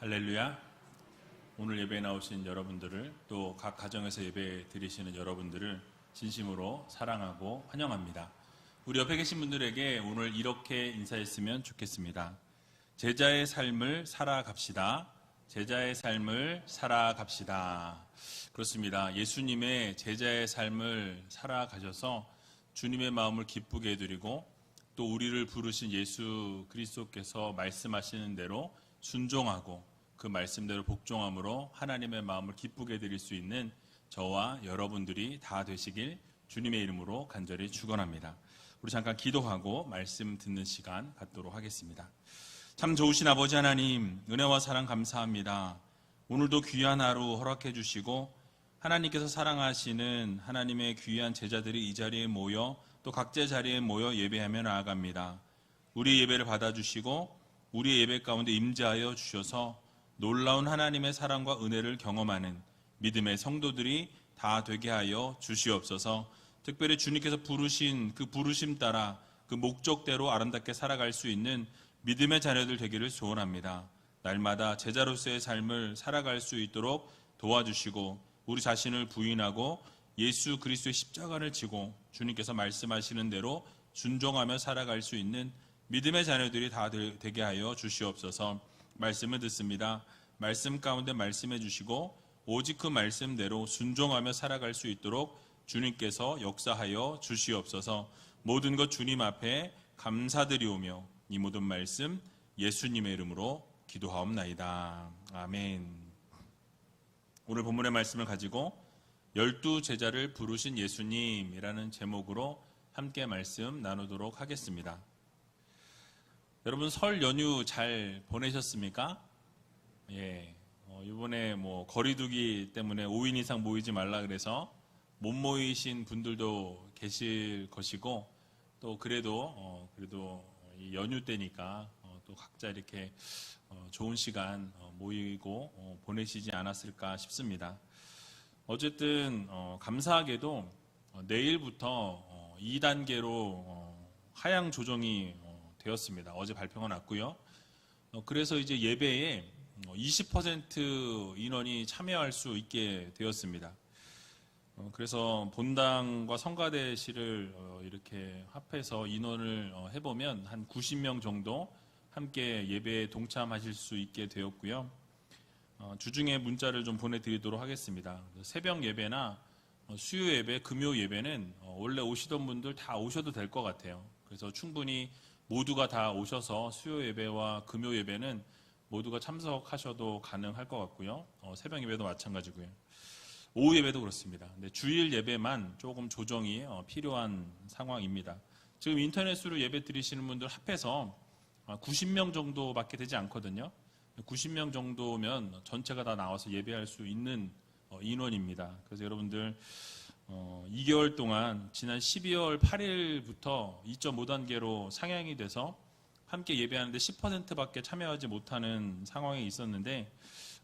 할렐루야. 오늘 예배에 나오신 여러분들을 또 각 가정에서 예배 드리시는 여러분들을 진심으로 사랑하고 환영합니다. 우리 옆에 계신 분들에게 오늘 이렇게 인사했으면 좋겠습니다. 제자의 삶을 살아갑시다. 제자의 삶을 살아갑시다. 그렇습니다. 예수님의 제자의 삶을 살아가셔서 주님의 마음을 기쁘게 해드리고 또 우리를 부르신 예수 그리스도께서 말씀하시는 대로 순종하고 그 말씀대로 복종함으로 하나님의 마음을 기쁘게 해드릴 수 있는 저와 여러분들이 다 되시길 주님의 이름으로 간절히 축원합니다. 우리 잠깐 기도하고 말씀 듣는 시간 갖도록 하겠습니다. 참 좋으신 아버지 하나님, 은혜와 사랑 감사합니다. 오늘도 귀한 하루 허락해 주시고 하나님께서 사랑하시는 하나님의 귀한 제자들이 이 자리에 모여 또 각자 자리에 모여 예배하며 나아갑니다. 우리 예배를 받아주시고 우리 예배 가운데 임재하여 주셔서 놀라운 하나님의 사랑과 은혜를 경험하는 믿음의 성도들이 다 되게 하여 주시옵소서. 특별히 주님께서 부르신 그 부르심 따라 그 목적대로 아름답게 살아갈 수 있는 믿음의 자녀들 되기를 소원합니다. 날마다 제자로서의 삶을 살아갈 수 있도록 도와주시고 우리 자신을 부인하고 예수 그리스도의 십자가를 지고 주님께서 말씀하시는 대로 순종하며 살아갈 수 있는 믿음의 자녀들이 다 되게 하여 주시옵소서. 말씀을 듣습니다. 말씀 가운데 말씀해 주시고 오직 그 말씀대로 순종하며 살아갈 수 있도록 주님께서 역사하여 주시옵소서. 모든 것 주님 앞에 감사드리오며 이 모든 말씀 예수님의 이름으로 기도하옵나이다. 아멘. 오늘 본문의 말씀을 가지고 12제자를 부르신 예수님이라는 제목으로 함께 말씀 나누도록 하겠습니다. 여러분 설 연휴 잘 보내셨습니까? 예. 이번에 거리두기 때문에 5인 이상 모이지 말라 그래서 못 모이신 분들도 계실 것이고 또 그래도 이 연휴 때니까 또 각자 이렇게 좋은 시간 모이고 보내시지 않았을까 싶습니다. 어쨌든 감사하게도 내일부터 2단계로 하향 조정이 되었습니다. 어제 발표가 났고요. 그래서 이제 예배에 20% 인원이 참여할 수 있게 되었습니다. 그래서 본당과 성가대실을 이렇게 합해서 인원을 해보면 한 90명 정도 함께 예배에 동참하실 수 있게 되었고요. 주중에 문자를 좀 보내드리도록 하겠습니다. 새벽 예배나 수요 예배, 금요 예배는 원래 오시던 분들 다 오셔도 될 것 같아요. 그래서 충분히 모두가 다 오셔서 수요 예배와 금요 예배는 모두가 참석하셔도 가능할 것 같고요. 새벽 예배도 마찬가지고요. 오후 예배도 그렇습니다. 근데 주일 예배만 조금 조정이 필요한 상황입니다. 지금 인터넷으로 예배 드리시는 분들 합해서 90명 정도밖에 되지 않거든요. 90명 정도면 전체가 다 나와서 예배할 수 있는 인원입니다. 그래서 여러분들 2개월 동안 지난 12월 8일부터 2.5단계로 상향이 돼서 함께 예배하는데 10%밖에 참여하지 못하는 상황이 있었는데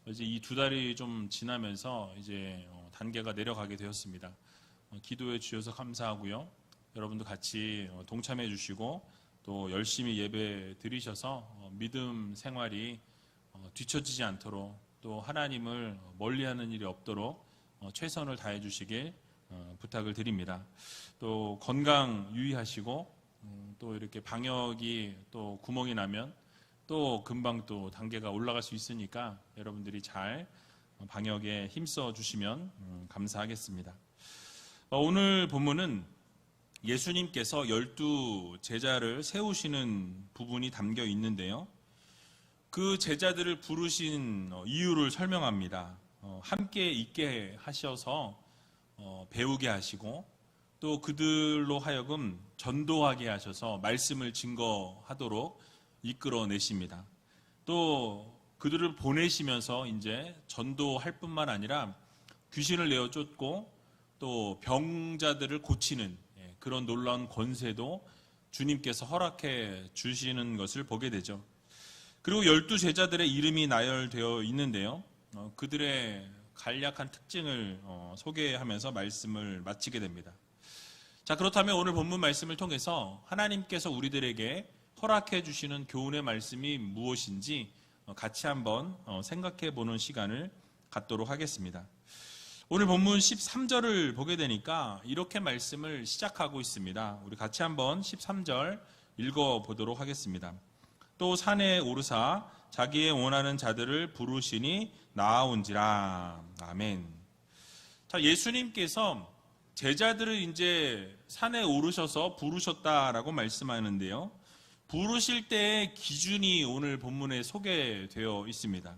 이제 이 2달이 좀 지나면서 이제 단계가 내려가게 되었습니다. 기도해 주셔서 감사하고요. 여러분도 같이 동참해 주시고 또 열심히 예배 드리셔서 믿음 생활이 뒤처지지 않도록 또 하나님을 멀리하는 일이 없도록 최선을 다해 주시길 부탁을 드립니다. 또 건강 유의하시고 또 이렇게 방역이 또 구멍이 나면 또 금방 또 단계가 올라갈 수 있으니까 여러분들이 잘 방역에 힘써 주시면 감사하겠습니다. 오늘 본문은 예수님께서 12제자를 세우시는 부분이 담겨 있는데요. 그 제자들을 부르신 이유를 설명합니다. 함께 있게 하셔서 배우게 하시고 또 그들로 하여금 전도하게 하셔서 말씀을 증거하도록 이끌어내십니다. 또 그들을 보내시면서 이제 전도할 뿐만 아니라 귀신을 내어 쫓고 또 병자들을 고치는 그런 놀라운 권세도 주님께서 허락해 주시는 것을 보게 되죠. 그리고 12제자들의 이름이 나열되어 있는데요. 그들의 간략한 특징을 소개하면서 말씀을 마치게 됩니다. 자, 그렇다면 오늘 본문 말씀을 통해서 하나님께서 우리들에게 허락해 주시는 교훈의 말씀이 무엇인지 같이 한번 생각해 보는 시간을 갖도록 하겠습니다. 오늘 본문 13절을 보게 되니까 이렇게 말씀을 시작하고 있습니다. 우리 같이 한번 13절 읽어보도록 하겠습니다. 또 산에 오르사 자기의 원하는 자들을 부르시니 나아온지라. 아멘. 자, 예수님께서 제자들을 이제 산에 오르셔서 부르셨다라고 말씀하는데요. 부르실 때의 기준이 오늘 본문에 소개되어 있습니다.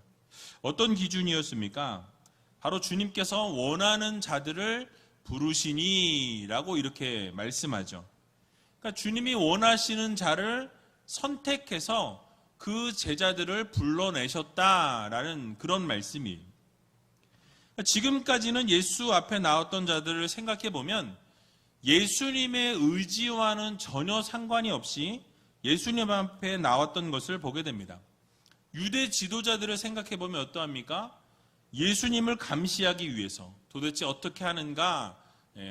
어떤 기준이었습니까? 바로 주님께서 원하는 자들을 부르시니 라고 이렇게 말씀하죠. 그러니까 주님이 원하시는 자를 선택해서 그 제자들을 불러내셨다라는 그런 말씀이에요. 지금까지는 예수 앞에 나왔던 자들을 생각해 보면 예수님의 의지와는 전혀 상관이 없이 예수님 앞에 나왔던 것을 보게 됩니다. 유대 지도자들을 생각해 보면 어떠합니까? 예수님을 감시하기 위해서 도대체 어떻게 하는가,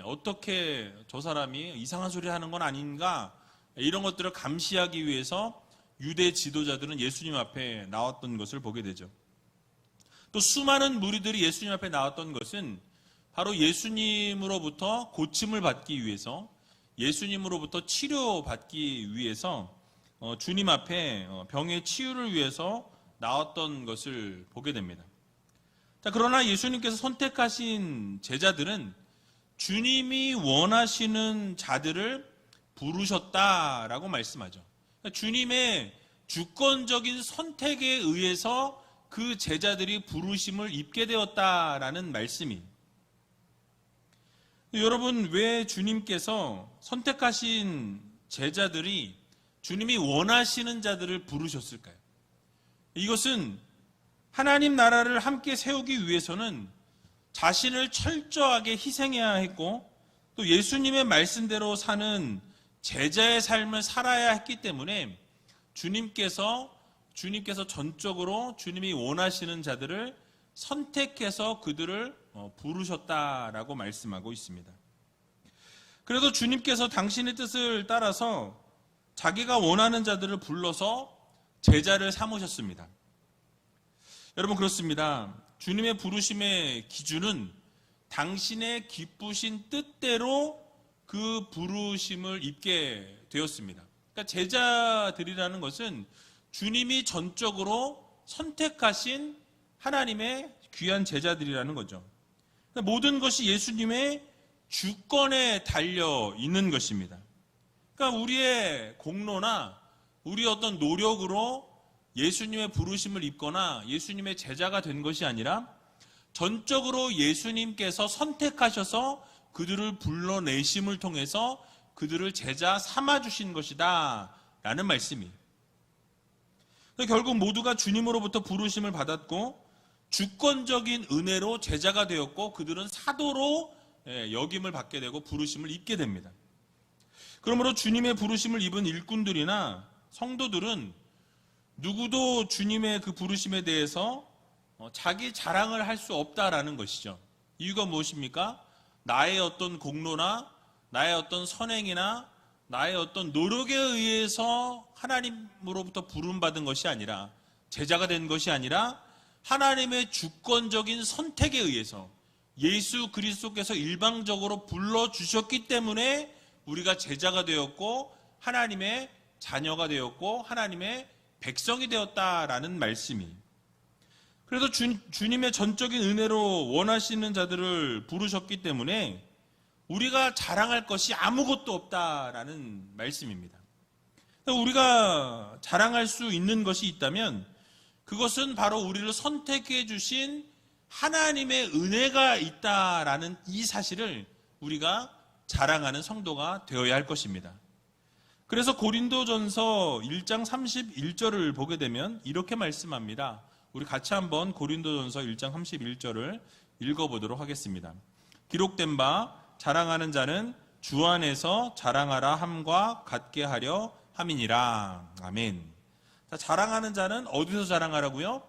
어떻게 저 사람이 이상한 소리 하는 건 아닌가, 이런 것들을 감시하기 위해서 유대 지도자들은 예수님 앞에 나왔던 것을 보게 되죠. 또 수많은 무리들이 예수님 앞에 나왔던 것은 바로 예수님으로부터 고침을 받기 위해서, 예수님으로부터 치료받기 위해서 주님 앞에 병의 치유를 위해서 나왔던 것을 보게 됩니다. 자, 그러나 예수님께서 선택하신 제자들은 주님이 원하시는 자들을 부르셨다라고 말씀하죠. 그러니까 주님의 주권적인 선택에 의해서 그 제자들이 부르심을 입게 되었다라는 말씀이. 여러분, 왜 주님께서 선택하신 제자들이 주님이 원하시는 자들을 부르셨을까요? 이것은 하나님 나라를 함께 세우기 위해서는 자신을 철저하게 희생해야 했고 또 예수님의 말씀대로 사는 제자의 삶을 살아야 했기 때문에 주님께서 전적으로 주님이 원하시는 자들을 선택해서 그들을 부르셨다라고 말씀하고 있습니다. 그래도 주님께서 당신의 뜻을 따라서 자기가 원하는 자들을 불러서 제자를 삼으셨습니다. 여러분, 그렇습니다. 주님의 부르심의 기준은 당신의 기쁘신 뜻대로 그 부르심을 입게 되었습니다. 그러니까 제자들이라는 것은 주님이 전적으로 선택하신 하나님의 귀한 제자들이라는 거죠. 그러니까 모든 것이 예수님의 주권에 달려 있는 것입니다. 그러니까 우리의 공로나 우리의 어떤 노력으로 예수님의 부르심을 입거나 예수님의 제자가 된 것이 아니라 전적으로 예수님께서 선택하셔서 그들을 불러내심을 통해서 그들을 제자 삼아주신 것이다 라는 말씀이에요. 결국 모두가 주님으로부터 부르심을 받았고 주권적인 은혜로 제자가 되었고 그들은 사도로 역임을 받게 되고 부르심을 입게 됩니다. 그러므로 주님의 부르심을 입은 일꾼들이나 성도들은 누구도 주님의 그 부르심에 대해서 자기 자랑을 할 수 없다라는 것이죠. 이유가 무엇입니까? 나의 어떤 공로나 나의 어떤 선행이나 나의 어떤 노력에 의해서 하나님으로부터 부름받은 것이 아니라, 제자가 된 것이 아니라 하나님의 주권적인 선택에 의해서 예수 그리스도께서 일방적으로 불러주셨기 때문에 우리가 제자가 되었고 하나님의 자녀가 되었고 하나님의 백성이 되었다라는 말씀이. 그래서 주님의 전적인 은혜로 원하시는 자들을 부르셨기 때문에 우리가 자랑할 것이 아무것도 없다라는 말씀입니다. 우리가 자랑할 수 있는 것이 있다면 그것은 바로 우리를 선택해 주신 하나님의 은혜가 있다라는 이 사실을 우리가 자랑하는 성도가 되어야 할 것입니다. 그래서 고린도전서 1장 31절을 보게 되면 이렇게 말씀합니다. 우리 같이 한번 고린도전서 1장 31절을 읽어보도록 하겠습니다. 기록된 바 자랑하는 자는 주 안에서 자랑하라 함과 같게 하려 함이니라. 아멘. 자, 자랑하는 자는 어디서 자랑하라고요?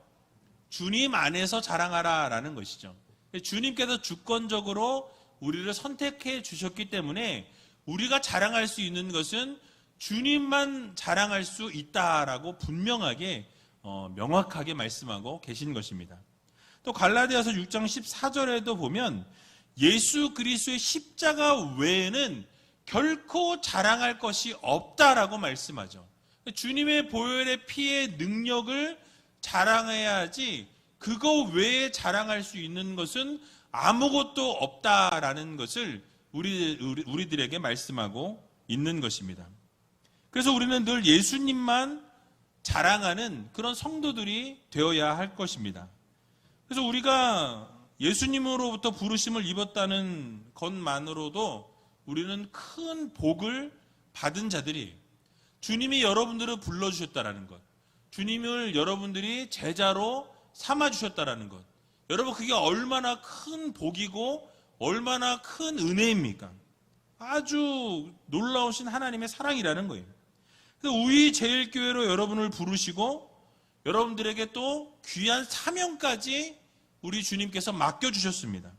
주님 안에서 자랑하라라는 것이죠. 주님께서 주권적으로 우리를 선택해 주셨기 때문에 우리가 자랑할 수 있는 것은 주님만 자랑할 수 있다라고 분명하게 명확하게 말씀하고 계신 것입니다. 또 갈라디아서 6장 14절에도 보면 예수 그리스도의 십자가 외에는 결코 자랑할 것이 없다라고 말씀하죠. 주님의 보혈의 피의 능력을 자랑해야 하지 그거 외에 자랑할 수 있는 것은 아무것도 없다라는 것을 우리들에게 말씀하고 있는 것입니다. 그래서 우리는 늘 예수님만 자랑하는 그런 성도들이 되어야 할 것입니다. 그래서 우리가 예수님으로부터 부르심을 입었다는 것만으로도 우리는 큰 복을 받은 자들이에요. 주님이 여러분들을 불러주셨다라는 것, 주님을 여러분들이 제자로 삼아주셨다라는 것, 여러분 그게 얼마나 큰 복이고 얼마나 큰 은혜입니까? 아주 놀라우신 하나님의 사랑이라는 거예요. 그래서 우리 제일교회로 여러분을 부르시고 여러분들에게 또 귀한 사명까지 우리 주님께서 맡겨주셨습니다.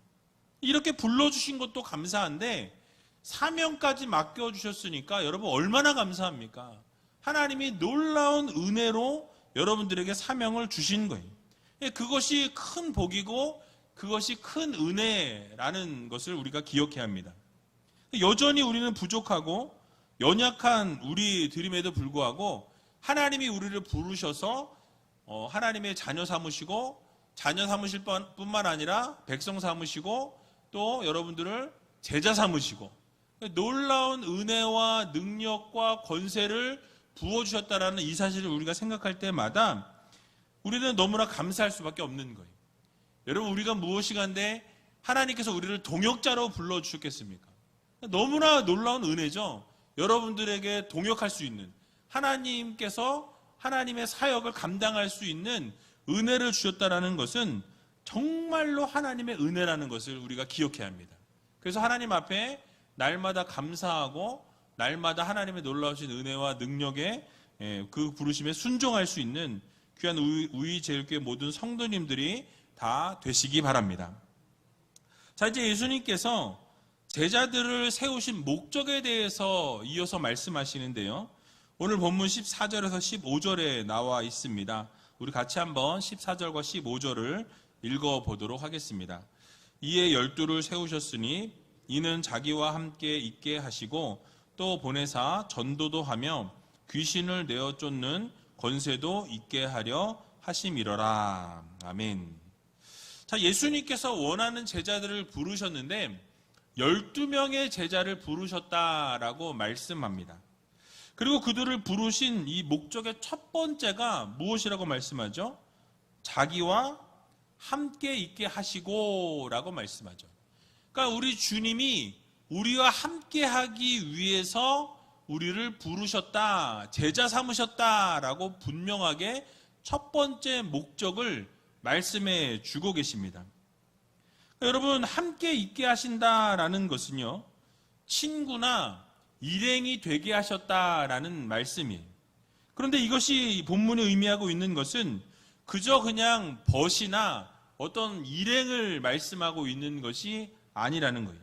이렇게 불러주신 것도 감사한데 사명까지 맡겨주셨으니까 여러분 얼마나 감사합니까? 하나님이 놀라운 은혜로 여러분들에게 사명을 주신 거예요. 그것이 큰 복이고 그것이 큰 은혜라는 것을 우리가 기억해야 합니다. 여전히 우리는 부족하고 연약한 우리들임에도 불구하고 하나님이 우리를 부르셔서 하나님의 자녀 삼으시고 자녀 삼으실 뿐만 아니라 백성 삼으시고 또 여러분들을 제자 삼으시고 놀라운 은혜와 능력과 권세를 부어주셨다라는 이 사실을 우리가 생각할 때마다 우리는 너무나 감사할 수밖에 없는 거예요. 여러분 우리가 무엇이간데 하나님께서 우리를 동역자로 불러주셨겠습니까? 너무나 놀라운 은혜죠. 여러분들에게 동역할 수 있는 하나님께서 하나님의 사역을 감당할 수 있는 은혜를 주셨다라는 것은 정말로 하나님의 은혜라는 것을 우리가 기억해야 합니다. 그래서 하나님 앞에 날마다 감사하고 날마다 하나님의 놀라우신 은혜와 능력에 그 부르심에 순종할 수 있는 귀한 우리 제일교회 모든 성도님들이 다 되시기 바랍니다. 자, 이제 예수님께서 제자들을 세우신 목적에 대해서 이어서 말씀하시는데요. 오늘 본문 14절에서 15절에 나와 있습니다. 우리 같이 한번 14절과 15절을 읽어보도록 하겠습니다. 이에 12를 세우셨으니 이는 자기와 함께 있게 하시고 또 보내사 전도도 하며 귀신을 내어 쫓는 권세도 있게 하려 하심이러라. 아멘. 자, 예수님께서 원하는 제자들을 부르셨는데 12명의 제자를 부르셨다라고 말씀합니다. 그리고 그들을 부르신 이 목적의 첫 번째가 무엇이라고 말씀하죠? 자기와 함께 있게 하시고 라고 말씀하죠. 그러니까 우리 주님이 우리와 함께 하기 위해서 우리를 부르셨다, 제자 삼으셨다라고 분명하게 첫 번째 목적을 말씀해 주고 계십니다. 여러분 함께 있게 하신다라는 것은요, 친구나 일행이 되게 하셨다라는 말씀이에요. 그런데 이것이 본문이 의미하고 있는 것은 그저 그냥 벗이나 어떤 일행을 말씀하고 있는 것이 아니라는 거예요.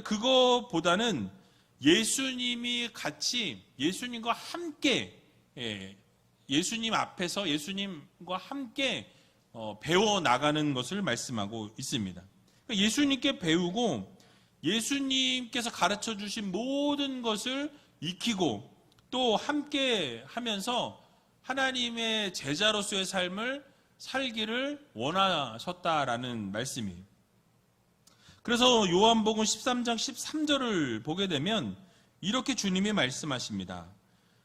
그거보다는 예수님이 같이 예수님과 함께 예수님 앞에서 예수님과 함께 배워 나가는 것을 말씀하고 있습니다. 예수님께 배우고 예수님께서 가르쳐 주신 모든 것을 익히고 또 함께 하면서 하나님의 제자로서의 삶을 살기를 원하셨다라는 말씀이에요. 그래서 요한복음 13장 13절을 보게 되면 이렇게 주님이 말씀하십니다.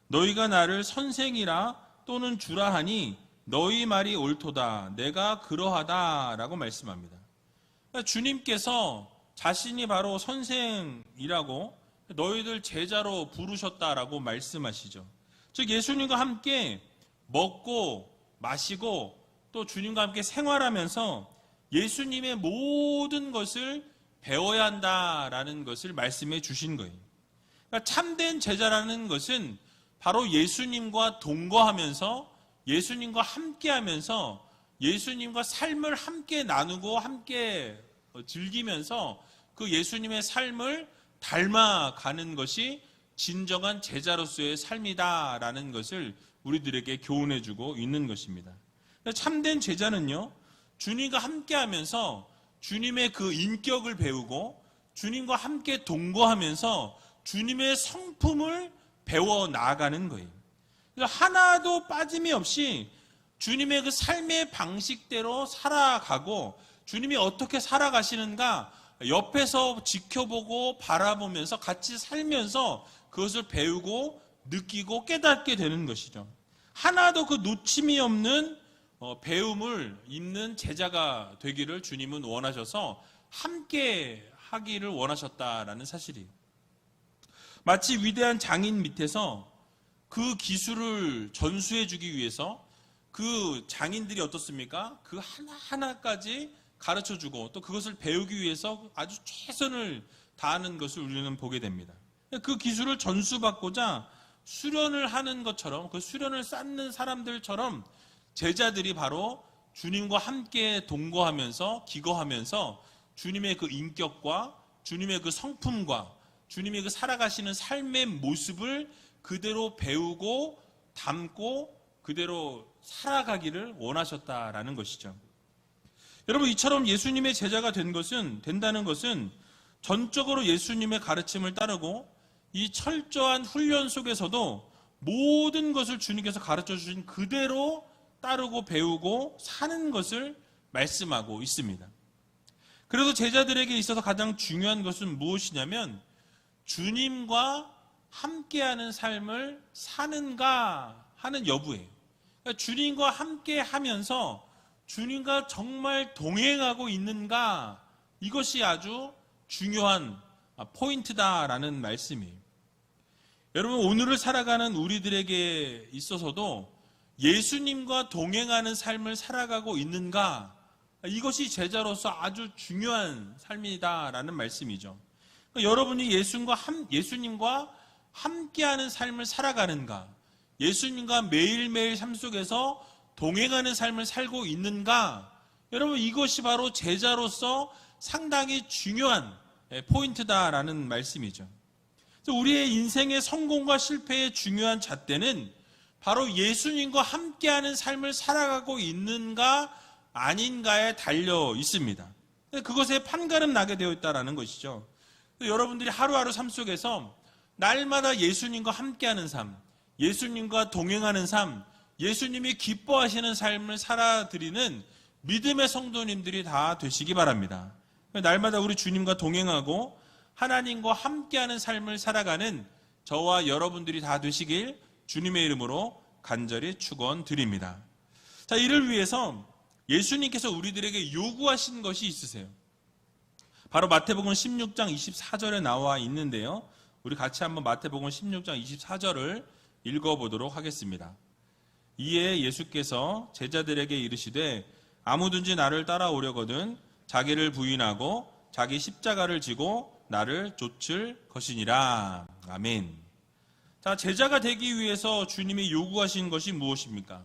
너희가 나를 선생이라 또는 주라 하니 너희 말이 옳도다. 내가 그러하다라고 말씀합니다. 그러니까 주님께서 자신이 바로 선생이라고 너희들 제자로 부르셨다라고 말씀하시죠. 즉 예수님과 함께 먹고 마시고 또 주님과 함께 생활하면서 예수님의 모든 것을 배워야 한다라는 것을 말씀해 주신 거예요. 그러니까 참된 제자라는 것은 바로 예수님과 동거하면서 예수님과 함께하면서 예수님과 삶을 함께 나누고 함께 즐기면서 그 예수님의 삶을 닮아가는 것이 진정한 제자로서의 삶이다라는 것을 우리들에게 교훈해주고 있는 것입니다. 참된 제자는요, 주님과 함께하면서 주님의 그 인격을 배우고 주님과 함께 동거하면서 주님의 성품을 배워 나아가는 거예요. 하나도 빠짐이 없이 주님의 그 삶의 방식대로 살아가고 주님이 어떻게 살아가시는가 옆에서 지켜보고 바라보면서 같이 살면서 그것을 배우고 느끼고 깨닫게 되는 것이죠. 하나도 그 놓침이 없는 배움을 입는 제자가 되기를 주님은 원하셔서 함께 하기를 원하셨다라는 사실이에요. 마치 위대한 장인 밑에서 그 기술을 전수해 주기 위해서 그 장인들이 어떻습니까? 그 하나하나까지 가르쳐 주고 또 그것을 배우기 위해서 아주 최선을 다하는 것을 우리는 보게 됩니다. 그 기술을 전수받고자 수련을 하는 것처럼 그 수련을 쌓는 사람들처럼 제자들이 바로 주님과 함께 동거하면서 기거하면서 주님의 그 인격과 주님의 그 성품과 주님의 그 살아가시는 삶의 모습을 그대로 배우고 담고 그대로 살아가기를 원하셨다라는 것이죠. 여러분, 이처럼 예수님의 제자가 된다는 것은 전적으로 예수님의 가르침을 따르고 이 철저한 훈련 속에서도 모든 것을 주님께서 가르쳐 주신 그대로 따르고 배우고 사는 것을 말씀하고 있습니다. 그래서 제자들에게 있어서 가장 중요한 것은 무엇이냐면 주님과 함께하는 삶을 사는가 하는 여부예요. 그러니까 주님과 함께 하면서 주님과 정말 동행하고 있는가, 이것이 아주 중요한 포인트다라는 말씀이에요. 여러분, 오늘을 살아가는 우리들에게 있어서도 예수님과 동행하는 삶을 살아가고 있는가, 이것이 제자로서 아주 중요한 삶이다라는 말씀이죠. 그러니까 여러분이 예수님과 함께하는 삶을 살아가는가, 예수님과 매일매일 삶 속에서 동행하는 삶을 살고 있는가, 여러분, 이것이 바로 제자로서 상당히 중요한 포인트다라는 말씀이죠. 그래서 우리의 인생의 성공과 실패의 중요한 잣대는 바로 예수님과 함께하는 삶을 살아가고 있는가 아닌가에 달려 있습니다. 그것에 판가름 나게 되어 있다는 것이죠. 여러분들이 하루하루 삶 속에서 날마다 예수님과 함께하는 삶, 예수님과 동행하는 삶, 예수님이 기뻐하시는 삶을 살아드리는 믿음의 성도님들이 다 되시기 바랍니다. 날마다 우리 주님과 동행하고 하나님과 함께하는 삶을 살아가는 저와 여러분들이 다 되시길 주님의 이름으로 간절히 축원드립니다. 자, 이를 위해서 예수님께서 우리들에게 요구하신 것이 있으세요. 바로 마태복음 16장 24절에 나와 있는데요. 우리 같이 한번 마태복음 16장 24절을 읽어보도록 하겠습니다. 이에 예수께서 제자들에게 이르시되 아무든지 나를 따라오려거든 자기를 부인하고 자기 십자가를 지고 나를 좇을 것이니라. 아멘. 자, 제자가 되기 위해서 주님이 요구하신 것이 무엇입니까?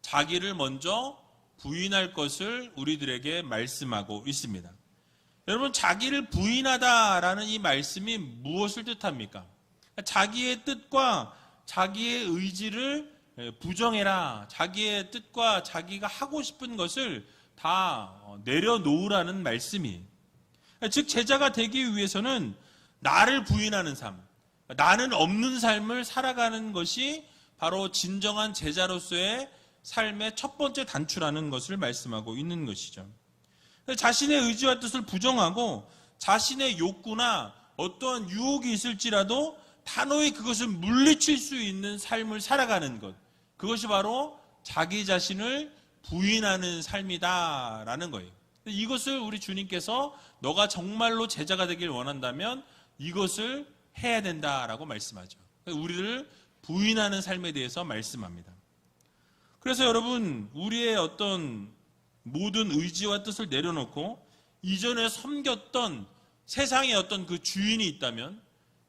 자기를 먼저 부인할 것을 우리들에게 말씀하고 있습니다. 여러분, 자기를 부인하다라는 이 말씀이 무엇을 뜻합니까? 자기의 뜻과 자기의 의지를 부정해라. 자기의 뜻과 자기가 하고 싶은 것을 다 내려놓으라는 말씀이에요. 즉, 제자가 되기 위해서는 나를 부인하는 삶, 나는 없는 삶을 살아가는 것이 바로 진정한 제자로서의 삶의 첫 번째 단추라는 것을 말씀하고 있는 것이죠. 자신의 의지와 뜻을 부정하고 자신의 욕구나 어떠한 유혹이 있을지라도 단호히 그것을 물리칠 수 있는 삶을 살아가는 것, 그것이 바로 자기 자신을 부인하는 삶이다라는 거예요. 이것을 우리 주님께서 너가 정말로 제자가 되길 원한다면 이것을 해야 된다라고 말씀하죠. 우리를 부인하는 삶에 대해서 말씀합니다. 그래서 여러분, 우리의 어떤 모든 의지와 뜻을 내려놓고 이전에 섬겼던 세상의 어떤 그 주인이 있다면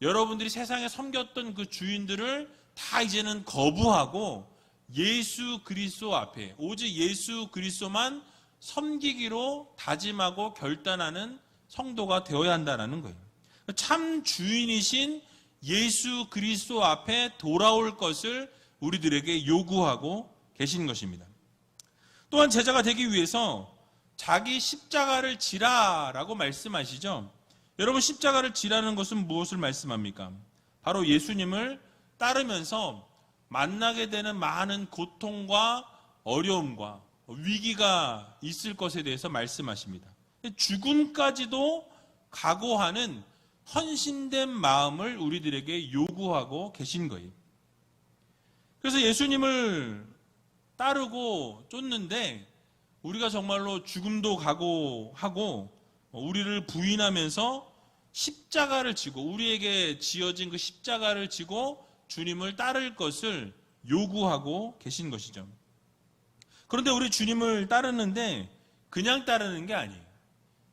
여러분들이 세상에 섬겼던 그 주인들을 다 이제는 거부하고 예수 그리스도 앞에 오직 예수 그리스도만 섬기기로 다짐하고 결단하는 성도가 되어야 한다는 거예요. 참 주인이신 예수 그리스도 앞에 돌아올 것을 우리들에게 요구하고 계신 것입니다. 또한 제자가 되기 위해서 자기 십자가를 지라라고 말씀하시죠. 여러분, 십자가를 지라는 것은 무엇을 말씀합니까? 바로 예수님을 따르면서 만나게 되는 많은 고통과 어려움과 위기가 있을 것에 대해서 말씀하십니다. 죽음까지도 각오하는 헌신된 마음을 우리들에게 요구하고 계신 거예요. 그래서 예수님을 따르고 쫓는데 우리가 정말로 죽음도 각오하고 우리를 부인하면서 십자가를 지고, 우리에게 지어진 그 십자가를 지고 주님을 따를 것을 요구하고 계신 것이죠. 그런데 우리 주님을 따르는데 그냥 따르는 게 아니에요.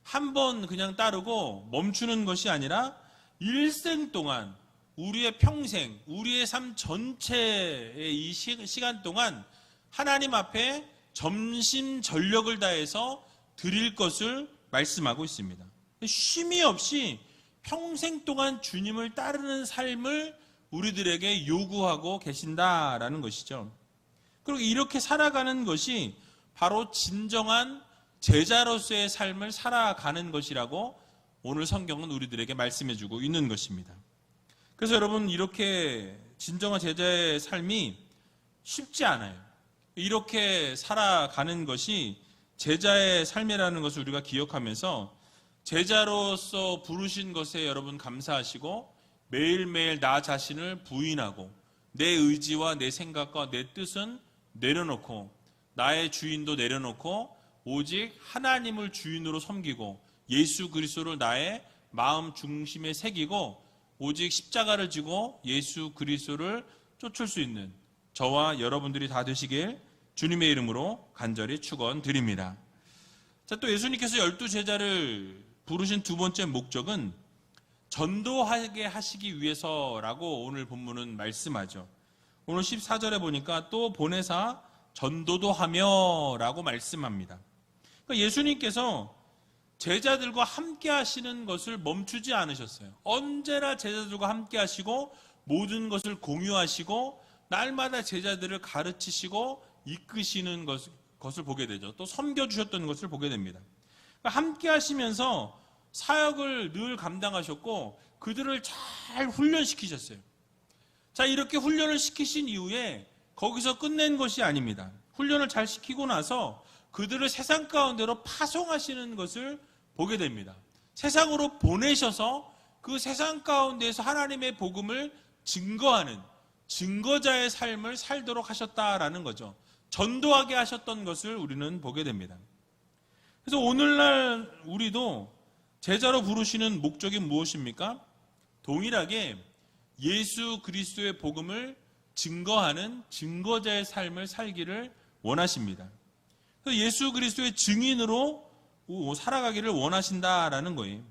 한 번 그냥 따르고 멈추는 것이 아니라 일생 동안, 우리의 평생, 우리의 삶 전체의 이 시간 동안 하나님 앞에 전심전력을 다해서 드릴 것을 말씀하고 있습니다. 쉼이 없이 평생 동안 주님을 따르는 삶을 우리들에게 요구하고 계신다라는 것이죠. 그리고 이렇게 살아가는 것이 바로 진정한 제자로서의 삶을 살아가는 것이라고 오늘 성경은 우리들에게 말씀해주고 있는 것입니다. 그래서 여러분, 이렇게 진정한 제자의 삶이 쉽지 않아요. 이렇게 살아가는 것이 제자의 삶이라는 것을 우리가 기억하면서 제자로서 부르신 것에 여러분 감사하시고 매일매일 나 자신을 부인하고 내 의지와 내 생각과 내 뜻은 내려놓고 나의 주인도 내려놓고 오직 하나님을 주인으로 섬기고 예수 그리스도를 나의 마음 중심에 새기고 오직 십자가를 지고 예수 그리스도를 쫓을 수 있는 저와 여러분들이 다 되시길 주님의 이름으로 간절히 축원드립니다. 자, 또 예수님께서 12제자를 부르신 두 번째 목적은 전도하게 하시기 위해서라고 오늘 본문은 말씀하죠. 오늘 14절에 보니까 또 보내사 전도도 하며 라고 말씀합니다. 그러니까 예수님께서 제자들과 함께 하시는 것을 멈추지 않으셨어요. 언제나 제자들과 함께 하시고 모든 것을 공유하시고 날마다 제자들을 가르치시고 이끄시는 것을 보게 되죠. 또 섬겨주셨던 것을 보게 됩니다. 그러니까 함께 하시면서 사역을 늘 감당하셨고 그들을 잘 훈련시키셨어요. 자, 이렇게 훈련을 시키신 이후에 거기서 끝낸 것이 아닙니다. 훈련을 잘 시키고 나서 그들을 세상 가운데로 파송하시는 것을 보게 됩니다. 세상으로 보내셔서 그 세상 가운데에서 하나님의 복음을 증거하는 증거자의 삶을 살도록 하셨다라는 거죠. 전도하게 하셨던 것을 우리는 보게 됩니다. 그래서 오늘날 우리도 제자로 부르시는 목적이 무엇입니까? 동일하게 예수 그리스도의 복음을 증거하는 증거자의 삶을 살기를 원하십니다. 그래서 예수 그리스도의 증인으로 살아가기를 원하신다라는 거예요.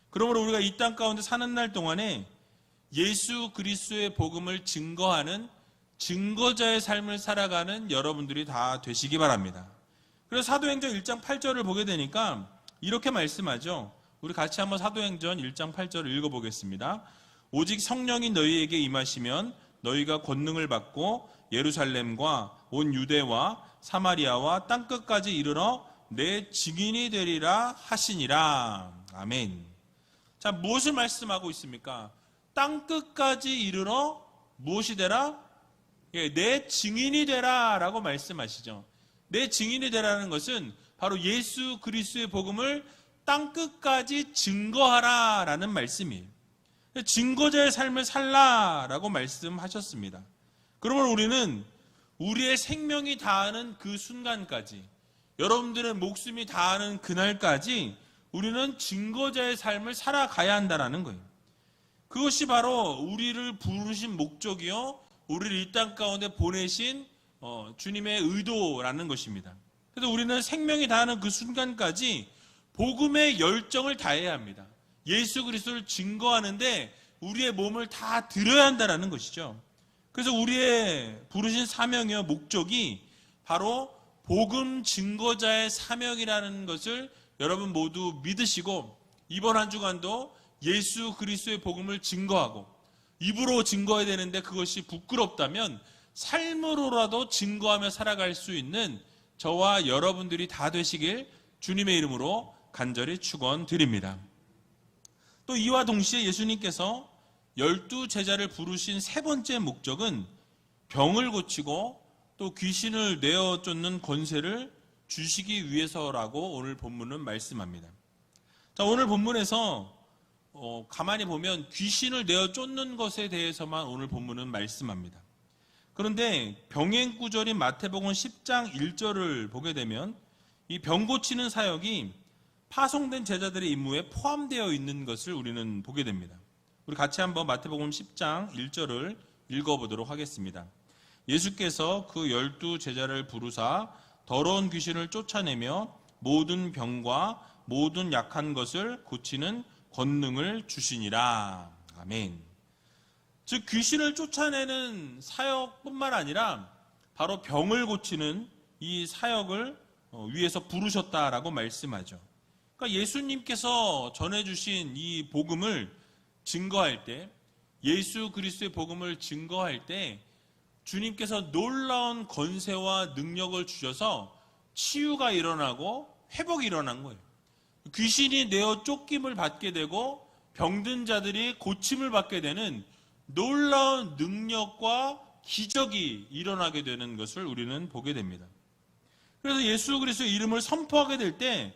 그러므로 우리가 이 땅 가운데 사는 날 동안에 예수 그리스도의 복음을 증거하는 증거자의 삶을 살아가는 여러분들이 다 되시기 바랍니다. 그래서 사도행전 1장 8절을 보게 되니까 이렇게 말씀하죠. 우리 같이 한번 사도행전 1장 8절을 읽어보겠습니다. 오직 성령이 너희에게 임하시면 너희가 권능을 받고 예루살렘과 온 유대와 사마리아와 땅끝까지 이르러 내 증인이 되리라 하시니라. 아멘. 자, 무엇을 말씀하고 있습니까? 땅끝까지 이르러 무엇이 되라? 내 증인이 되라 라고 말씀하시죠. 내 증인이 되라는 것은 바로 예수 그리스도의 복음을 땅끝까지 증거하라 라는 말씀이에요. 증거자의 삶을 살라라고 말씀하셨습니다. 그러면 우리는 우리의 생명이 다하는 그 순간까지, 여러분들의 목숨이 다하는 그날까지 우리는 증거자의 삶을 살아가야 한다는 거예요. 그것이 바로 우리를 부르신 목적이요, 우리를 이 땅 가운데 보내신 주님의 의도라는 것입니다. 그래서 우리는 생명이 다하는 그 순간까지 복음의 열정을 다해야 합니다. 예수 그리스도를 증거하는데 우리의 몸을 다 드려야 한다는 것이죠. 그래서 우리의 부르신 사명이요, 목적이 바로 복음 증거자의 사명이라는 것을 여러분 모두 믿으시고 이번 한 주간도 예수 그리스도의 복음을 증거하고 입으로 증거해야 되는데 그것이 부끄럽다면 삶으로라도 증거하며 살아갈 수 있는 저와 여러분들이 다 되시길 주님의 이름으로 간절히 축원드립니다. 또 이와 동시에 예수님께서 12 제자를 부르신 세 번째 목적은 병을 고치고 또 귀신을 내어 쫓는 권세를 주시기 위해서라고 오늘 본문은 말씀합니다. 자, 오늘 본문에서 가만히 보면 귀신을 내어 쫓는 것에 대해서만 오늘 본문은 말씀합니다. 그런데 병행 구절인 마태복음 10장 1절을 보게 되면 이 병 고치는 사역이 파송된 제자들의 임무에 포함되어 있는 것을 우리는 보게 됩니다. 우리 같이 한번 마태복음 10장 1절을 읽어보도록 하겠습니다. 예수께서 그 12 제자를 부르사 더러운 귀신을 쫓아내며 모든 병과 모든 약한 것을 고치는 권능을 주시니라. 아멘. 즉 귀신을 쫓아내는 사역뿐만 아니라 바로 병을 고치는 이 사역을 위해서 부르셨다라고 말씀하죠. 그러니까 예수님께서 전해주신 이 복음을 증거할 때, 예수 그리스도의 복음을 증거할 때 주님께서 놀라운 권세와 능력을 주셔서 치유가 일어나고 회복이 일어난 거예요. 귀신이 내어 쫓김을 받게 되고 병든 자들이 고침을 받게 되는 놀라운 능력과 기적이 일어나게 되는 것을 우리는 보게 됩니다. 그래서 예수 그리스도의 이름을 선포하게 될 때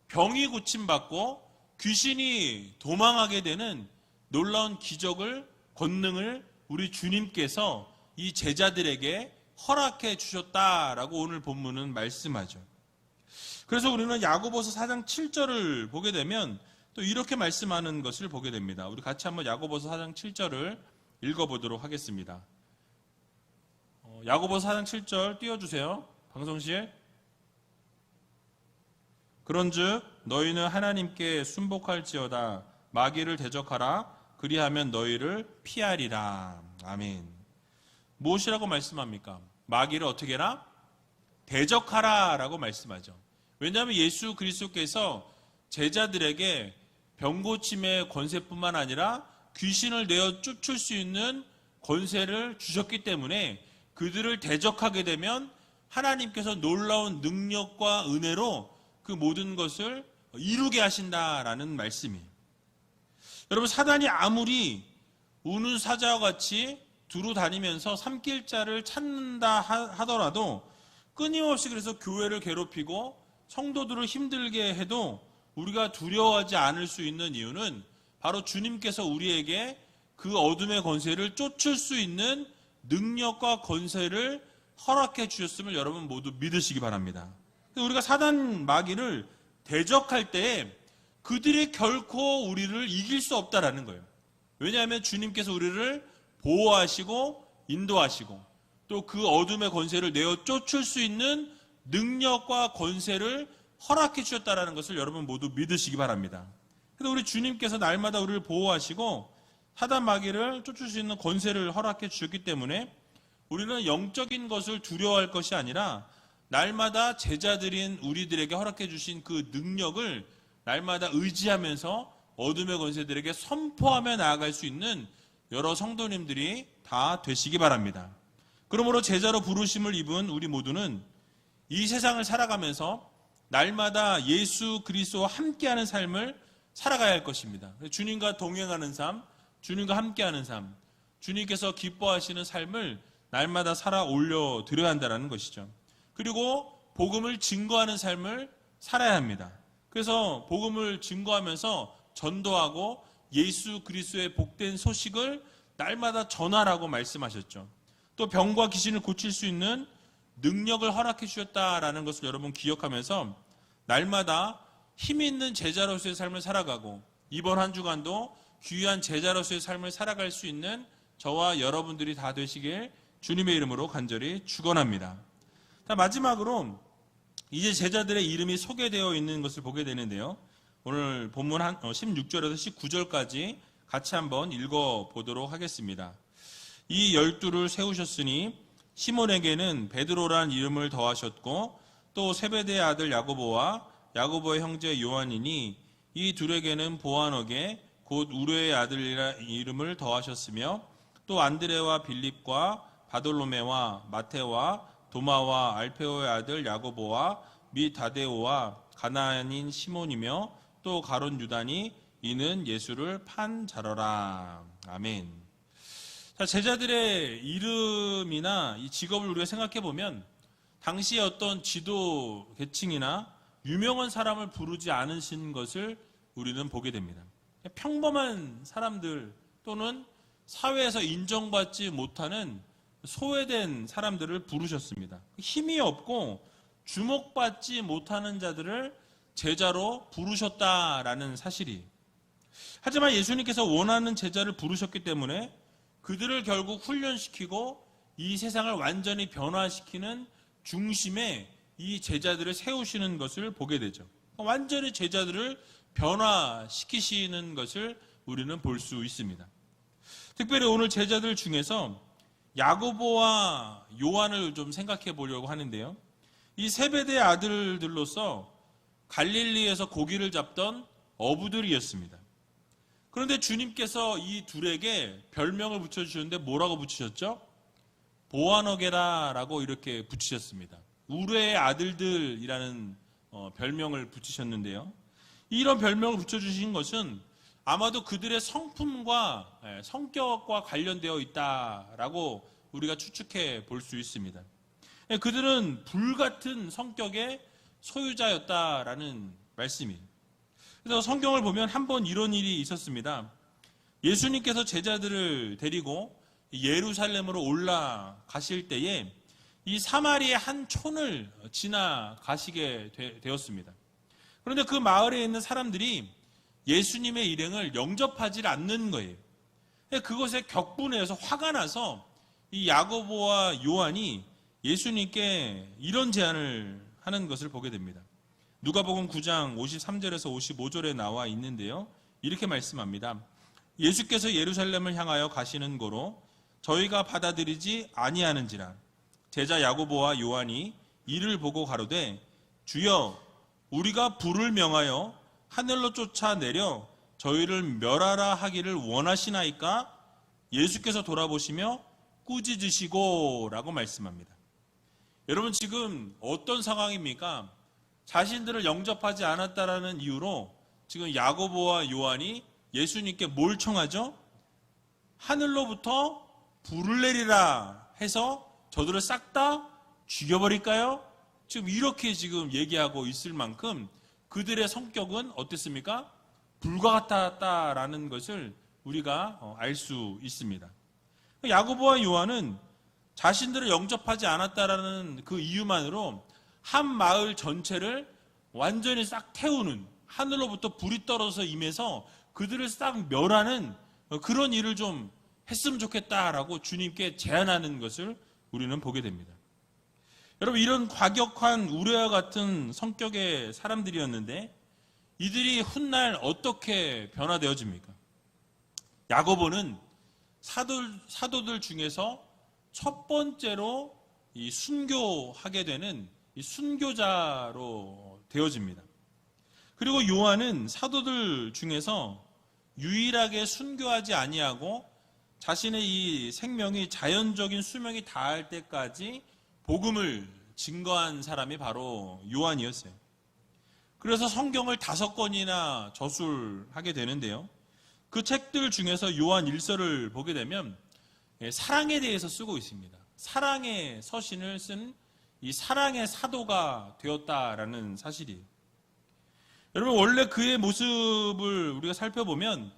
병이 고침받고 귀신이 도망하게 되는 놀라운 기적을, 권능을 우리 주님께서 이 제자들에게 허락해 주셨다라고 오늘 본문은 말씀하죠. 그래서 우리는 야고보서 4장 7절을 보게 되면 또 이렇게 말씀하는 것을 보게 됩니다. 우리 같이 한번 야고보서 4장 7절을 읽어보도록 하겠습니다. 야고보서 4장 7절 띄워주세요. 방송실. 그런즉 너희는 하나님께 순복할지어다. 마귀를 대적하라. 그리하면 너희를 피하리라. 아멘. 무엇이라고 말씀합니까? 마귀를 어떻게 해라? 대적하라 라고 말씀하죠. 왜냐하면 예수 그리스도께서 제자들에게 병고침의 권세뿐만 아니라 귀신을 내어 쫓을 수 있는 권세를 주셨기 때문에 그들을 대적하게 되면 하나님께서 놀라운 능력과 은혜로 그 모든 것을 이루게 하신다라는 말씀이에요. 여러분, 사단이 아무리 우는 사자와 같이 두루 다니면서 삼킬 자를 찾는다 하더라도 끊임없이 그래서 교회를 괴롭히고 성도들을 힘들게 해도 우리가 두려워하지 않을 수 있는 이유는 바로 주님께서 우리에게 그 어둠의 권세를 쫓을 수 있는 능력과 권세를 허락해 주셨음을 여러분 모두 믿으시기 바랍니다. 우리가 사단 마귀를 대적할 때 그들이 결코 우리를 이길 수 없다라는 거예요. 왜냐하면 주님께서 우리를 보호하시고 인도하시고 또 그 어둠의 권세를 내어 쫓을 수 있는 능력과 권세를 허락해 주셨다라는 것을 여러분 모두 믿으시기 바랍니다. 그래서 우리 주님께서 날마다 우리를 보호하시고 사단 마귀를 쫓을 수 있는 권세를 허락해 주셨기 때문에 우리는 영적인 것을 두려워할 것이 아니라 날마다 제자들인 우리들에게 허락해 주신 그 능력을 날마다 의지하면서 어둠의 권세들에게 선포하며 나아갈 수 있는 여러 성도님들이 다 되시기 바랍니다. 그러므로 제자로 부르심을 입은 우리 모두는 이 세상을 살아가면서 날마다 예수 그리스도와 함께하는 삶을 살아가야 할 것입니다. 주님과 동행하는 삶, 주님과 함께하는 삶, 주님께서 기뻐하시는 삶을 날마다 살아 올려 드려야 한다는 것이죠. 그리고 복음을 증거하는 삶을 살아야 합니다. 그래서 복음을 증거하면서 전도하고 예수 그리스도의 복된 소식을 날마다 전하라고 말씀하셨죠. 또 병과 귀신을 고칠 수 있는 능력을 허락해 주셨다라는 것을 여러분 기억하면서 날마다 힘 있는 제자로서의 삶을 살아가고 이번 한 주간도 귀한 제자로서의 삶을 살아갈 수 있는 저와 여러분들이 다 되시길 주님의 이름으로 간절히 축원합니다. 마지막으로 이제 제자들의 이름이 소개되어 있는 것을 보게 되는데요. 오늘 본문 16절에서 19절까지 같이 한번 읽어보도록 하겠습니다. 이 12를 세우셨으니 시몬에게는 베드로란 이름을 더하셨고 또 세베대의 아들 야고보와 야고보의 형제 요한이니 이 둘에게는 보아너게 곧 우르의 아들이라 이름을 더하셨으며 또 안드레와 빌립과 바돌로메와 마테와 도마와 알페오의 아들 야고보와 및 다데오와 가나안인 시몬이며 또 가룟 유다니 이는 예수를 판 자러라. 아멘. 자, 제자들의 이름이나 이 직업을 우리가 생각해 보면 당시의 어떤 지도 계층이나 유명한 사람을 부르지 않으신 것을 우리는 보게 됩니다. 평범한 사람들 또는 사회에서 인정받지 못하는 소외된 사람들을 부르셨습니다. 힘이 없고 주목받지 못하는 자들을 제자로 부르셨다라는 사실이. 하지만 예수님께서 원하는 제자를 부르셨기 때문에 그들을 결국 훈련시키고 이 세상을 완전히 변화시키는 중심에 이 제자들을 세우시는 것을 보게 되죠. 완전히 제자들을 변화시키시는 것을 우리는 볼 수 있습니다. 특별히 오늘 제자들 중에서 야고보와 요한을 좀 생각해 보려고 하는데요. 이 세베대의 아들들로서 갈릴리에서 고기를 잡던 어부들이었습니다. 그런데 주님께서 이 둘에게 별명을 붙여주셨는데 뭐라고 붙이셨죠? 보아너게라라고 이렇게 붙이셨습니다. 우레의 아들들이라는 별명을 붙이셨는데요. 이런 별명을 붙여주신 것은 아마도 그들의 성품과 성격과 관련되어 있다라고 우리가 추측해 볼 수 있습니다. 그들은 불같은 성격의 소유자였다라는 말씀이에요. 그래서 성경을 보면 한 번 이런 일이 있었습니다. 예수님께서 제자들을 데리고 예루살렘으로 올라가실 때에 이 사마리의 한 촌을 지나가시게 되었습니다. 그런데 그 마을에 있는 사람들이 예수님의 일행을 영접하지 않는 거예요. 그것에 격분해서 화가 나서 이 야고보와 요한이 예수님께 이런 제안을 하는 것을 보게 됩니다. 누가복음 9장 53절에서 55절에 나와 있는데요. 이렇게 말씀합니다. 예수께서 예루살렘을 향하여 가시는 고로 저희가 받아들이지 아니하는지라. 제자 야고보와 요한이 이를 보고 가로되 주여 우리가 불을 명하여 하늘로 쫓아내려 저희를 멸하라 하기를 원하시나이까? 예수께서 돌아보시며 꾸짖으시고 라고 말씀합니다. 여러분 지금 어떤 상황입니까? 자신들을 영접하지 않았다라는 이유로 지금 야고보와 요한이 예수님께 뭘 청하죠? 하늘로부터 불을 내리라 해서 저들을 싹 다 죽여버릴까요? 지금 이렇게 지금 얘기하고 있을 만큼 그들의 성격은 어땠습니까? 불과 같았다라는 것을 우리가 알 수 있습니다. 야고보와 요한은 자신들을 영접하지 않았다라는 그 이유만으로 한 마을 전체를 완전히 싹 태우는, 하늘로부터 불이 떨어져서 임해서 그들을 싹 멸하는 그런 일을 좀 했으면 좋겠다라고 주님께 제안하는 것을 우리는 보게 됩니다. 여러분 이런 과격한 우레와 같은 성격의 사람들이었는데 이들이 훗날 어떻게 변화되어집니까? 야고보는 사도들 중에서 첫 번째로 이 순교하게 되는 이 순교자로 되어집니다. 그리고 요한은 사도들 중에서 유일하게 순교하지 아니하고 자신의 이 생명이 자연적인 수명이 다할 때까지 복음을 증거한 사람이 바로 요한이었어요. 그래서 성경을 5권이나 저술하게 되는데요. 그 책들 중에서 요한 1서를 보게 되면 사랑에 대해서 쓰고 있습니다. 사랑의 서신을 쓴 이 사랑의 사도가 되었다라는 사실이에요. 여러분 원래 그의 모습을 우리가 살펴보면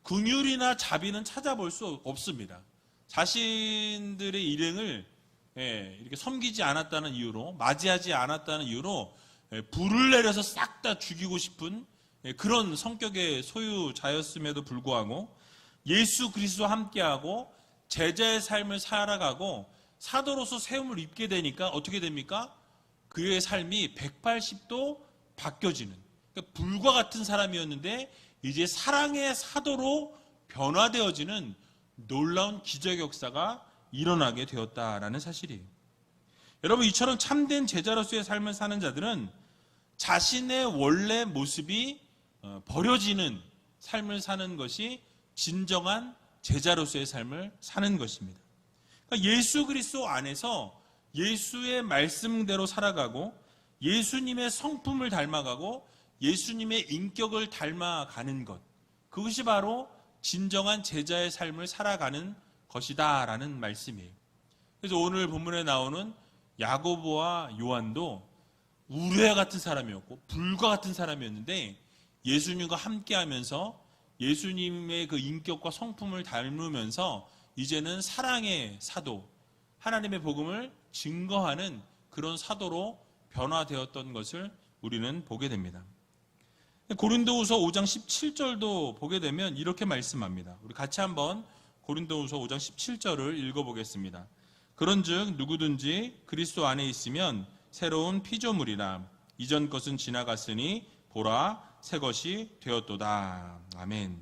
긍휼이나 자비는 찾아볼 수 없습니다. 자신들의 일행을 이렇게 섬기지 않았다는 이유로, 맞이하지 않았다는 이유로 불을 내려서 싹 다 죽이고 싶은 그런 성격의 소유자였음에도 불구하고 예수 그리스도와 함께하고 제자의 삶을 살아가고 사도로서 세움을 입게 되니까 어떻게 됩니까? 그의 삶이 180도 바뀌어지는, 그러니까 불과 같은 사람이었는데 이제 사랑의 사도로 변화되어지는 놀라운 기적 역사가 일어나게 되었다라는 사실이에요. 여러분 이처럼 참된 제자로서의 삶을 사는 자들은 자신의 원래 모습이 버려지는 삶을 사는 것이 진정한 제자로서의 삶을 사는 것입니다. 그러니까 예수 그리스도 안에서 예수의 말씀대로 살아가고 예수님의 성품을 닮아가고 예수님의 인격을 닮아가는 것, 그것이 바로 진정한 제자의 삶을 살아가는 것이다 라는 말씀이에요. 그래서 오늘 본문에 나오는 야고보와 요한도 우레 같은 사람이었고 불과 같은 사람이었는데 예수님과 함께하면서 예수님의 그 인격과 성품을 닮으면서 이제는 사랑의 사도, 하나님의 복음을 증거하는 그런 사도로 변화되었던 것을 우리는 보게 됩니다. 고린도후서 5장 17절도 보게 되면 이렇게 말씀합니다. 우리 같이 한번 고린도후서 5장 17절을 읽어보겠습니다. 그런즉 누구든지 그리스도 안에 있으면 새로운 피조물이라, 이전 것은 지나갔으니 보라 새 것이 되었도다. 아멘.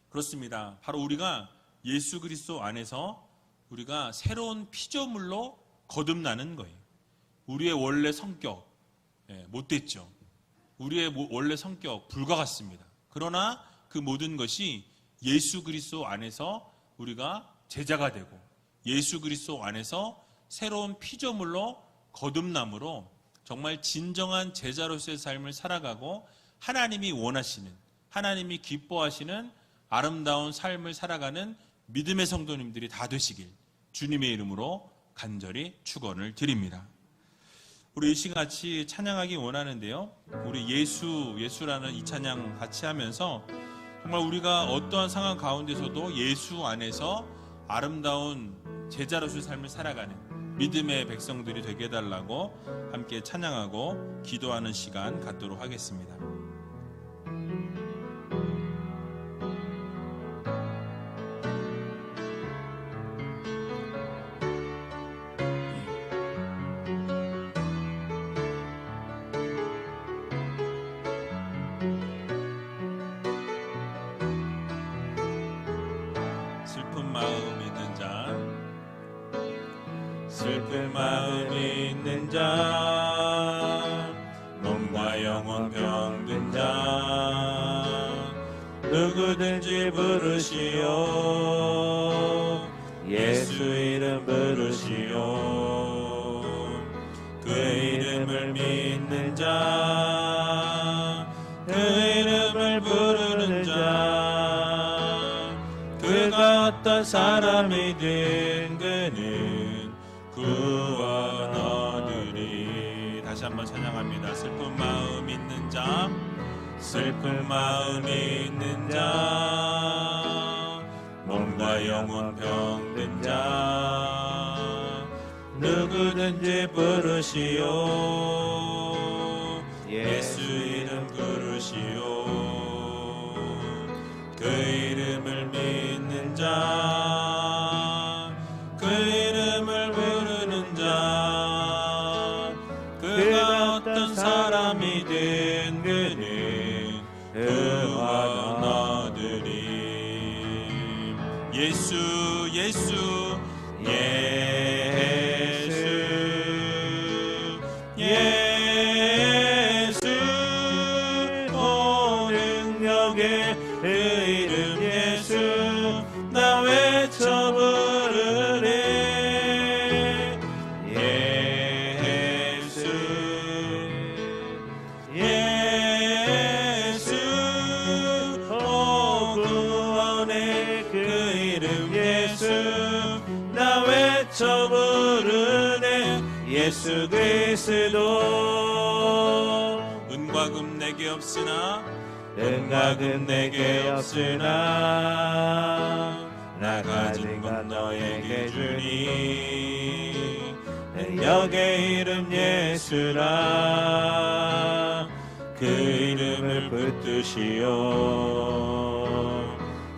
그렇습니다. 바로 우리가 예수 그리스도 안에서 우리가 새로운 피조물로 거듭나는 거예요. 우리의 원래 성격 못됐죠. 우리의 원래 성격 불과 같습니다. 그러나 그 모든 것이 예수 그리스도 안에서 우리가 제자가 되고 예수 그리스도 안에서 새로운 피조물로 거듭남으로 정말 진정한 제자로서의 삶을 살아가고 하나님이 원하시는, 하나님이 기뻐하시는 아름다운 삶을 살아가는 믿음의 성도님들이 다 되시길 주님의 이름으로 간절히 축원을 드립니다. 우리 이 시간 같이 찬양하기 원하는데요. 우리 예수라는 이 찬양 같이 하면서 정말 우리가 어떠한 상황 가운데서도 예수 안에서 아름다운 제자로서의 삶을 살아가는 믿음의 백성들이 되게 해달라고 함께 찬양하고 기도하는 시간 갖도록 하겠습니다. 슬픈 마음 있는 자, 몸과 영혼 병든 자, 누구든지 부르시오. 예수 이름 부르시오. 그 이름을 믿는 자, 그 이름을 부르는 자, 그가 어떤 사람이든 그는 구원하리니. 다시 한번 찬양합니다. 슬픈 마음 있는 자, 슬픈 마음 있는 자, 몸과 영혼 병든 자, 누구든지 부르시오. 예수 이름 부르시오. 그 이름을 믿는 자, 그 이름을 부르는 자, 그가 어떤 사람이든 그는 구원하리니. 예수 예수 예수 오 능력의 그 이름 예수 나 외쳐 부르네. 예수 오 구원의 그 이름 예수 나 외쳐 부르네. 예수 그리스도. 은과 금 내게 없으나 은과 금 내게 없으나 나 가진 건 너에게 주니. 능력의 이름 예수라. 그 이름을 붙드시오.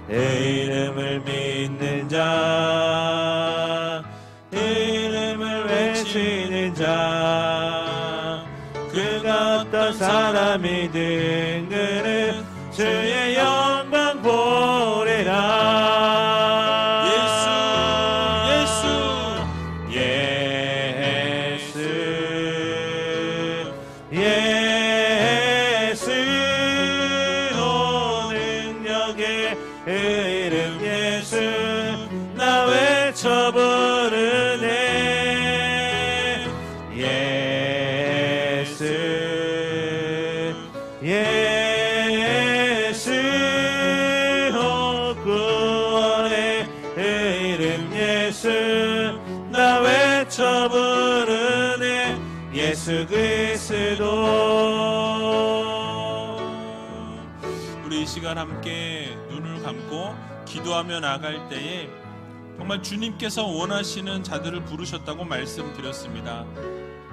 그 이름을 믿는 자, 그 이름을 외치는 자, 그가 어떤 사람이든 그는 주의 영광 보리라. 예수 오 능력의 그 이름 예수 나 외쳐보 예수 그리스도. 우리 이 시간 함께 눈을 감고 기도하며 나아갈 때에 정말 주님께서 원하시는 자들을 부르셨다고 말씀드렸습니다.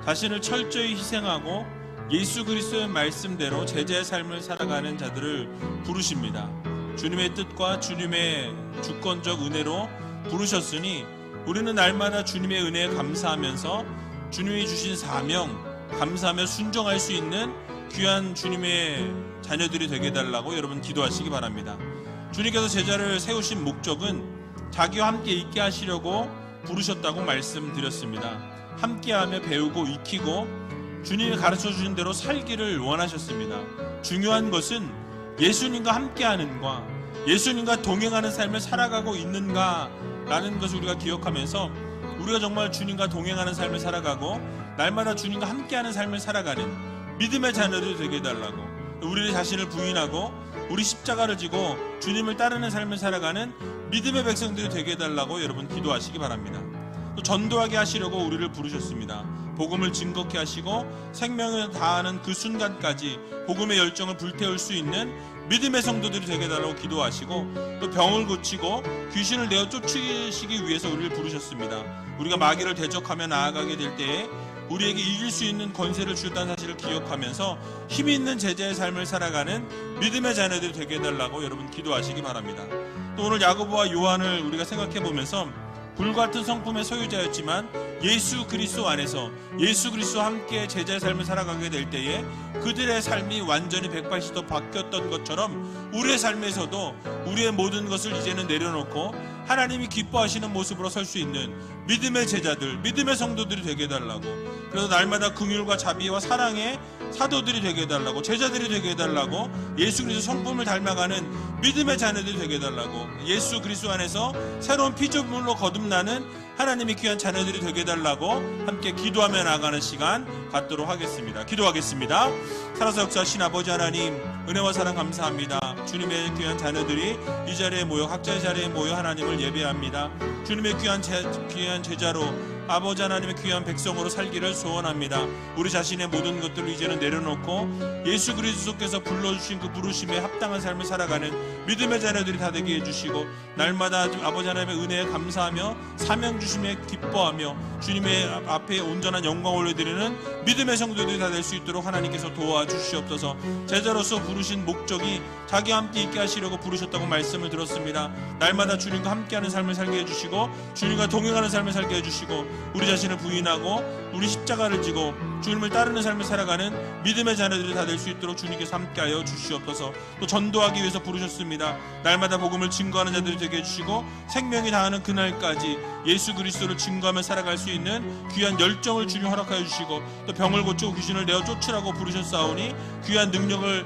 자신을 철저히 희생하고 예수 그리스도의 말씀대로 제자의 삶을 살아가는 자들을 부르십니다. 주님의 뜻과 주님의 주권적 은혜로 부르셨으니 우리는 날마다 주님의 은혜에 감사하면서 주님이 주신 사명 감사하며 순종할 수 있는 귀한 주님의 자녀들이 되게 해달라고 여러분 기도하시기 바랍니다. 주님께서 제자를 세우신 목적은 자기와 함께 있게 하시려고 부르셨다고 말씀드렸습니다. 함께하며 배우고 익히고 주님이 가르쳐 주신 대로 살기를 원하셨습니다. 중요한 것은 예수님과 함께하는 것, 예수님과 동행하는 삶을 살아가고 있는가라는 것을 우리가 기억하면서 우리가 정말 주님과 동행하는 삶을 살아가고 날마다 주님과 함께하는 삶을 살아가는 믿음의 자녀들이 되게 해달라고, 우리 자신을 부인하고 우리 십자가를 지고 주님을 따르는 삶을 살아가는 믿음의 백성들이 되게 해달라고 여러분 기도하시기 바랍니다. 또 전도하게 하시려고 우리를 부르셨습니다. 복음을 증거케 하시고 생명을 다하는 그 순간까지 복음의 열정을 불태울 수 있는 믿음의 성도들이 되게 해달라고 기도하시고, 또 병을 고치고 귀신을 내어 쫓으시기 위해서 우리를 부르셨습니다. 우리가 마귀를 대적하며 나아가게 될 때에 우리에게 이길 수 있는 권세를 주셨다는 사실을 기억하면서 힘 있는 제자의 삶을 살아가는 믿음의 자녀들이 되게 해달라고 여러분 기도하시기 바랍니다. 또 오늘 야고보와 요한을 우리가 생각해 보면서 불같은 성품의 소유자였지만 예수 그리스도 안에서 예수 그리스도와 함께 제자의 삶을 살아가게 될 때에 그들의 삶이 완전히 180도 바뀌었던 것처럼 우리의 삶에서도 우리의 모든 것을 이제는 내려놓고 하나님이 기뻐하시는 모습으로 설 수 있는 믿음의 제자들, 믿음의 성도들이 되게 해달라고, 그래서 날마다 긍휼과 자비와 사랑의 사도들이 되게 해달라고, 제자들이 되게 해달라고, 예수 그리스도 성품을 닮아가는 믿음의 자녀들이 되게 해달라고, 예수 그리스도 안에서 새로운 피조물로 거듭나는 하나님의 귀한 자녀들이 되게 해달라고 함께 기도하며 나아가는 시간 갖도록 하겠습니다. 기도하겠습니다. 살아서 역사하신 아버지 하나님, 은혜와 사랑 감사합니다. 주님의 귀한 자녀들이 이 자리에 모여, 각자의 자리에 모여 하나님을 예배합니다. 주님의 귀한 제자로 아버지 하나님의 귀한 백성으로 살기를 소원합니다. 우리 자신의 모든 것들을 이제는 내려놓고 예수 그리스도께서 불러주신 그 부르심에 합당한 삶을 살아가는 믿음의 자녀들이 다 되게 해주시고, 날마다 아버지 하나님의 은혜에 감사하며 사명 주심에 기뻐하며 주님의 앞에 온전한 영광을 올려드리는 믿음의 성도들이 다 될 수 있도록 하나님께서 도와주시옵소서. 제자로서 부르신 목적이 자기와 함께 있게 하시려고 부르셨다고 말씀을 들었습니다. 날마다 주님과 함께하는 삶을 살게 해주시고 주님과 동행하는 삶을 살게 해주시고, 우리 자신을 부인하고 우리 십자가를 지고 주님을 따르는 삶을 살아가는 믿음의 자녀들이 다 될 수 있도록 주님께서 함께하여 주시옵소서. 또 전도하기 위해서 부르셨습니다. 날마다 복음을 증거하는 자들이 되게 해주시고 생명이 다하는 그날까지 예수 그리스도를 증거하며 살아갈 수 있는 귀한 열정을 주님 허락하여 주시고, 또 병을 고치고 귀신을 내어 쫓으라고 부르셨사오니 귀한 능력을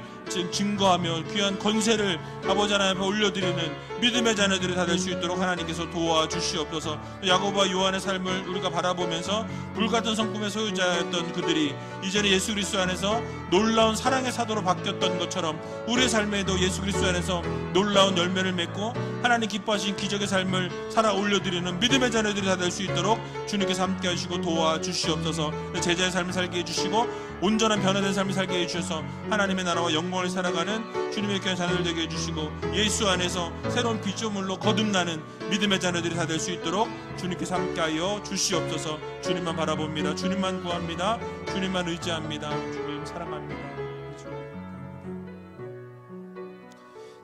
증거하며 귀한 권세를 아버지 하나님 앞에 올려드리는 믿음의 자녀들이 다 될 수 있도록 하나님께서 도와주시옵소서. 야고보와 요한의 삶을 우리가 바라보면서 불같은 성품의 소유자였던 그들이 이제는 예수 그리스도 안에서 놀라운 사랑의 사도로 바뀌었던 것처럼 우리의 삶에도 예수 그리스도 안에서 놀라운 열매를 맺고 하나님 기뻐하신 기적의 삶을 살아 올려드리는 믿음의 자녀들이 다 될 수 있도록 주님께서 함께 하시고 도와주시옵소서. 제자의 삶을 살게 해주시고 온전한 변화된 삶을 살게 해주셔서 하나님의 나라와 영광을 살아가는 주님의 귀한 자녀들 되게 해주시고 예수 안에서 새로운 피조물로 거듭나는 믿음의 자녀들이 다 될 수 있도록 주님께서 함께하여 주시옵소서. 주님만 바라봅니다. 주님만 구합니다. 주님만 의지합니다. 주님 사랑합니다.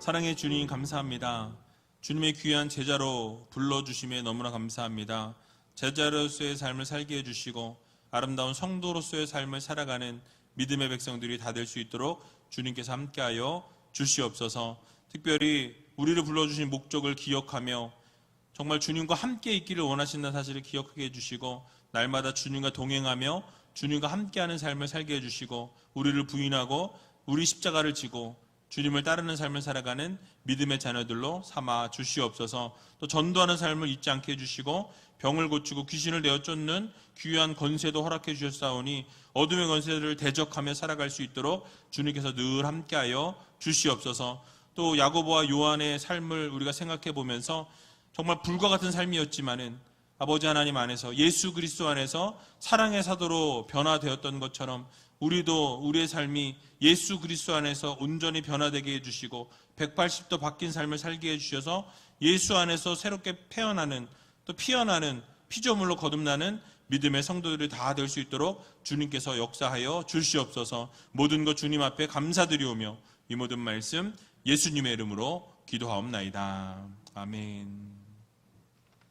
사랑의 주님 감사합니다. 주님의 귀한 제자로 불러주심에 너무나 감사합니다. 제자로서의 삶을 살게 해주시고 아름다운 성도로서의 삶을 살아가는 믿음의 백성들이 다 될 수 있도록 주님께서 함께하여 주시옵소서. 특별히 우리를 불러주신 목적을 기억하며 정말 주님과 함께 있기를 원하신다는 사실을 기억하게 해주시고 날마다 주님과 동행하며 주님과 함께하는 삶을 살게 해주시고 우리를 부인하고 우리 십자가를 지고 주님을 따르는 삶을 살아가는 믿음의 자녀들로 삼아 주시옵소서. 또 전도하는 삶을 잊지 않게 해주시고 병을 고치고 귀신을 내어 쫓는 귀한 권세도 허락해 주셨사오니 어둠의 권세를 대적하며 살아갈 수 있도록 주님께서 늘 함께하여 주시옵소서. 또 야고보와 요한의 삶을 우리가 생각해 보면서 정말 불과 같은 삶이었지만은 아버지 하나님 안에서 예수 그리스도 안에서 사랑의 사도로 변화되었던 것처럼 우리도 우리의 삶이 예수 그리스도 안에서 온전히 변화되게 해주시고 180도 바뀐 삶을 살게 해주셔서 예수 안에서 새롭게 태어나는 또 피어나는 피조물로 거듭나는 믿음의 성도들이 다 될 수 있도록 주님께서 역사하여 주시옵소서. 모든 것 주님 앞에 감사드리오며 이 모든 말씀 예수님의 이름으로 기도하옵나이다. 아멘.